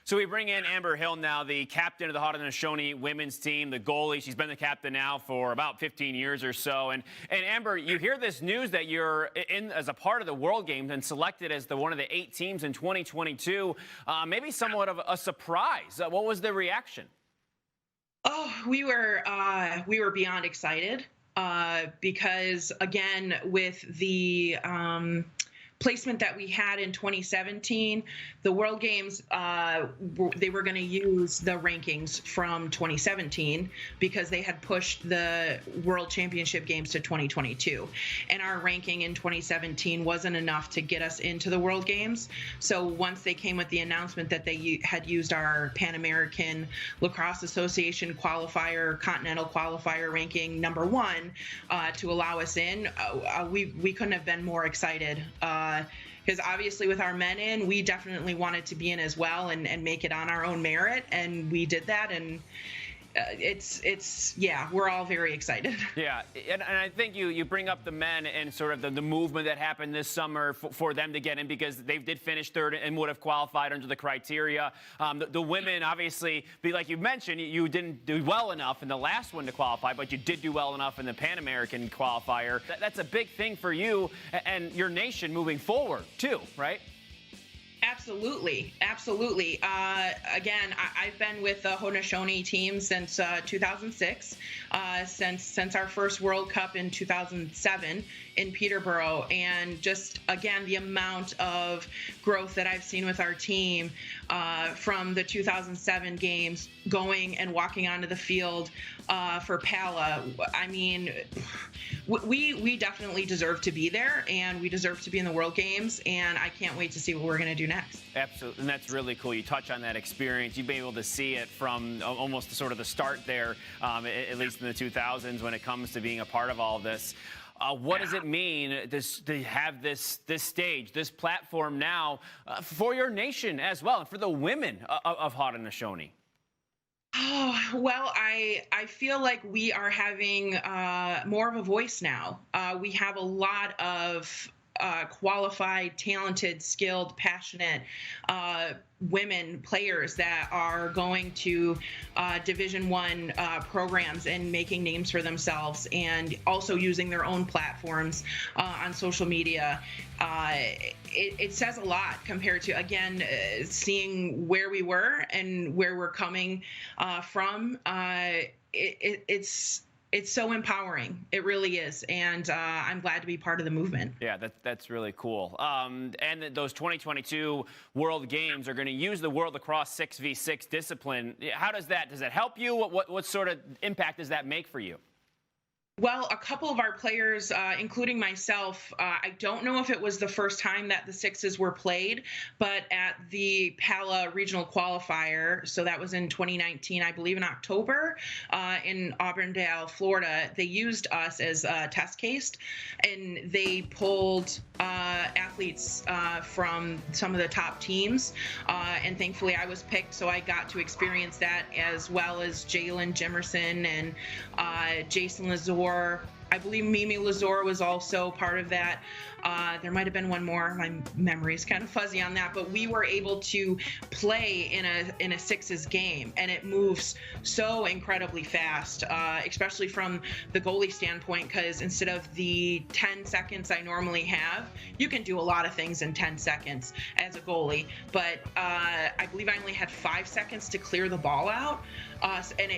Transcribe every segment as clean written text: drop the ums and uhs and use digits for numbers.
So we bring in Amber Hill now, the captain of the Haudenosaunee women's team, the goalie. She's been the captain now for about 15 years or so. And Amber, you hear this news that you're in as a part of the World Games and selected as one of the 8 teams in 2022. Maybe somewhat of a surprise. What was the reaction? Oh, we were beyond excited because, again, with the placement that we had in 2017, the World Games, they were going to use the rankings from 2017 because they had pushed the World Championship Games to 2022. And our ranking in 2017 wasn't enough to get us into the World Games. So once they came with the announcement that they had used our Pan-Am Lacrosse Association qualifier, continental qualifier ranking #1 to allow us in, we couldn't have been more excited. Because obviously with our men in, we definitely wanted to be in as well and make it on our own merit, and we did that, and yeah, we're all very excited. Yeah, and I think you bring up the men and sort of the movement that happened this summer for them to get in, because they did finish third and would have qualified under the criteria. The women, obviously, like you mentioned, you didn't do well enough in the last one to qualify, but you did do well enough in the Pan American qualifier. That's a big thing for you and your nation moving forward, too, right? Absolutely. Absolutely. Again, I've been with the Haudenosaunee team since 2006, since our first World Cup in 2007 in Peterborough. And just, again, the amount of growth that I've seen with our team from the 2007 games going and walking onto the field for Pala. I mean, we definitely deserve to be there, and we deserve to be in the World Games, and I can't wait to see what we're going to do next. Absolutely, and that's really cool. You touch on that experience. You've been able to see it from almost sort of the start there, at least in the 2000s, when it comes to being a part of all of this. What does it mean to have this stage, this platform now for your nation as well, and for the women of Haudenosaunee? Oh, well, I feel like we are having more of a voice now. We have a lot of qualified, talented, skilled, passionate women players that are going to Division I programs and making names for themselves, and also using their own platforms on social media. It says a lot compared to, again, seeing where we were and where we're coming from. It's so empowering. It really is. And I'm glad to be part of the movement. Yeah, that's really cool. And those 2022 World Games are going to use the World Lacrosse 6v6 discipline. How does that help you? What sort of impact does that make for you? Well, a couple of our players, including myself, I don't know if it was the first time that the sixes were played, but at the Pala Regional Qualifier, so that was in 2019, I believe in October, in Auburndale, Florida, they used us as a test case, and they pulled athletes from some of the top teams, and thankfully I was picked, so I got to experience that, as well as Jalen Jimerson and Jason Lazor. I believe Mimi Lazor was also part of that. There might have been one more. My memory is kind of fuzzy on that, but we were able to play in a sixes game, and it moves so incredibly fast, especially from the goalie standpoint, because instead of the 10 seconds I normally have, you can do a lot of things in 10 seconds as a goalie, but I believe I only had 5 seconds to clear the ball out, and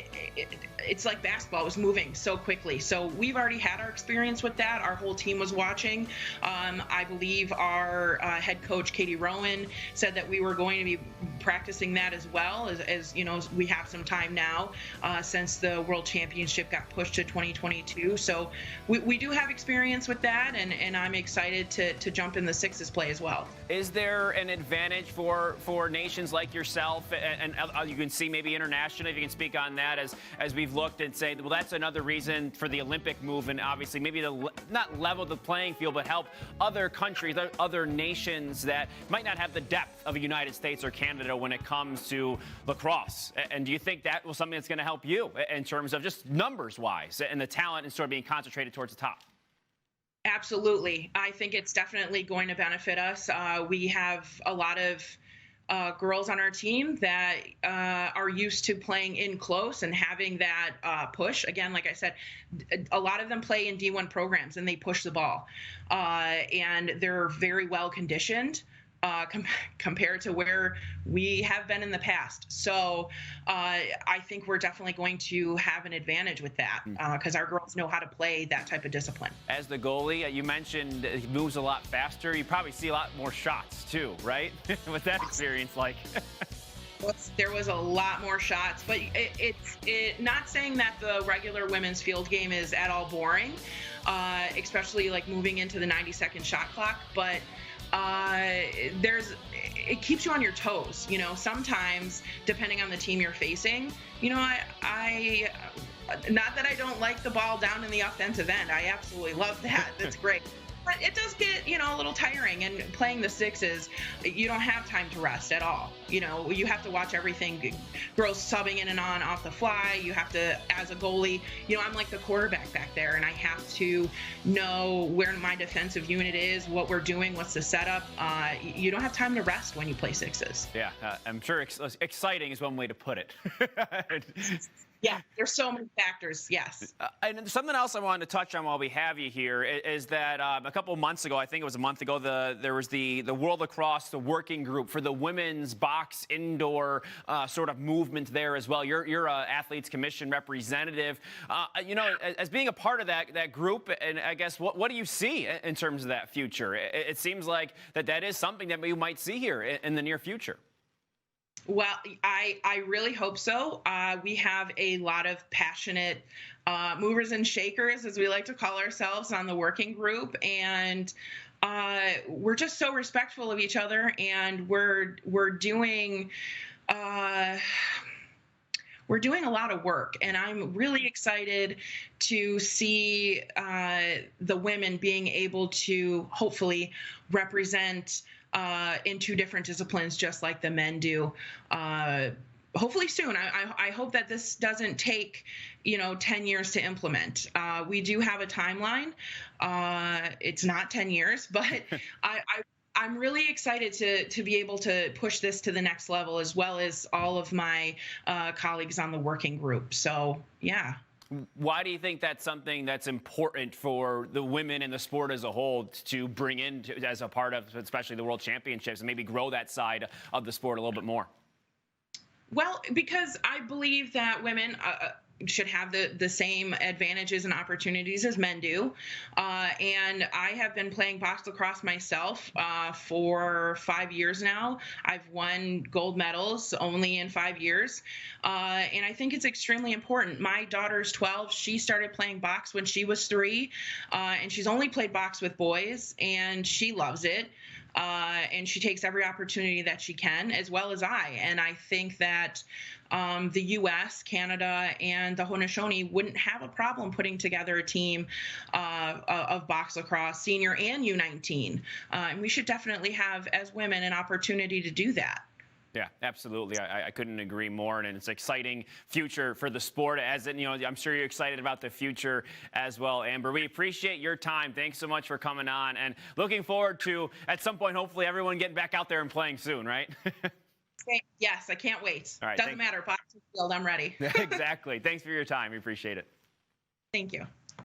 it's like basketball. It was moving so quickly. So we've already had our experience with that. Our whole team was watching. I believe our head coach, Katie Rowan, said that we were going to be practicing that as well, as you know, we have some time now since the World Championship got pushed to 2022. So we do have experience with that, and I'm excited to jump in the sixes play as well. Is there an advantage for nations like yourself, and you can see maybe internationally, if you can speak on that, as we've looked and say, well, that's another reason for the Olympic movement, obviously, maybe to not level the playing field, but help other countries, other nations that might not have the depth of the United States or Canada when it comes to lacrosse. And do you think that was something that's going to help you in terms of just numbers-wise and the talent and sort of being concentrated towards the top? Absolutely. I think it's definitely going to benefit us. We have a lot of girls on our team that are used to playing in close and having that push. Again, like I said, a lot of them play in D1 programs and they push the ball, and they're very well conditioned. Compared to where we have been in the past. So I think we're definitely going to have an advantage with that because our girls know how to play that type of discipline. As the goalie, you mentioned he moves a lot faster. You probably see a lot more shots too, right? What's that experience like? There was a lot more shots, but it's not saying that the regular women's field game is at all boring, especially like moving into the 90-second shot clock, but it keeps you on your toes. You know, sometimes depending on the team you're facing, you know, I not that I don't like the ball down in the offensive end. I absolutely love that. That's great. But it does get, you know, a little tiring, and playing the sixes, you don't have time to rest at all. You know, you have to watch everything, girls subbing in and on off the fly. You have to, as a goalie, you know, I'm like the quarterback back there, and I have to know where my defensive unit is, what we're doing, what's the setup. You don't have time to rest when you play sixes. Yeah, I'm sure exciting is one way to put it. Yeah, there's so many factors, yes. And something else I wanted to touch on while we have you here is that a couple of months ago, I think it was a month ago, there was the World Lacrosse, the working group for the women's box indoor sort of movement there as well. You're a Athletes Commission representative. You know, as being a part of that group, and I guess what do you see in terms of that future? It seems like that is something that we might see here in the near future. Well, I really hope so. We have a lot of passionate movers and shakers, as we like to call ourselves, on the working group, and we're just so respectful of each other, and we're doing a lot of work, and I'm really excited to see the women being able to hopefully represent in two different disciplines, just like the men do. Hopefully soon. I hope that this doesn't take, 10 years to implement. We do have a timeline. It's not 10 years, but I'm really excited to be able to push this to the next level, as well as all of my colleagues on the working group. So, yeah. Why do you think that's something that's important for the women in the sport as a whole to bring in as a part of, especially the World Championships, and maybe grow that side of the sport a little bit more? Well, because I believe that women should have the same advantages and opportunities as men do. And I have been playing box lacrosse myself for 5 years now. I've won gold medals only in 5 years. And I think it's extremely important. My daughter's 12. She started playing box when she was 3. And she's only played box with boys, and she loves it. And she takes every opportunity that she can, as well as I. And I think that the U.S., Canada, and the Haudenosaunee wouldn't have a problem putting together a team of box lacrosse, senior and U19. And we should definitely have, as women, an opportunity to do that. Yeah, absolutely. I couldn't agree more, and it's an exciting future for the sport. I'm sure you're excited about the future as well, Amber. We appreciate your time. Thanks so much for coming on, and looking forward to, at some point, hopefully everyone getting back out there and playing soon, right? Yes, I can't wait. All right, Doesn't matter. Box field, I'm ready. Exactly. Thanks for your time. We appreciate it. Thank you.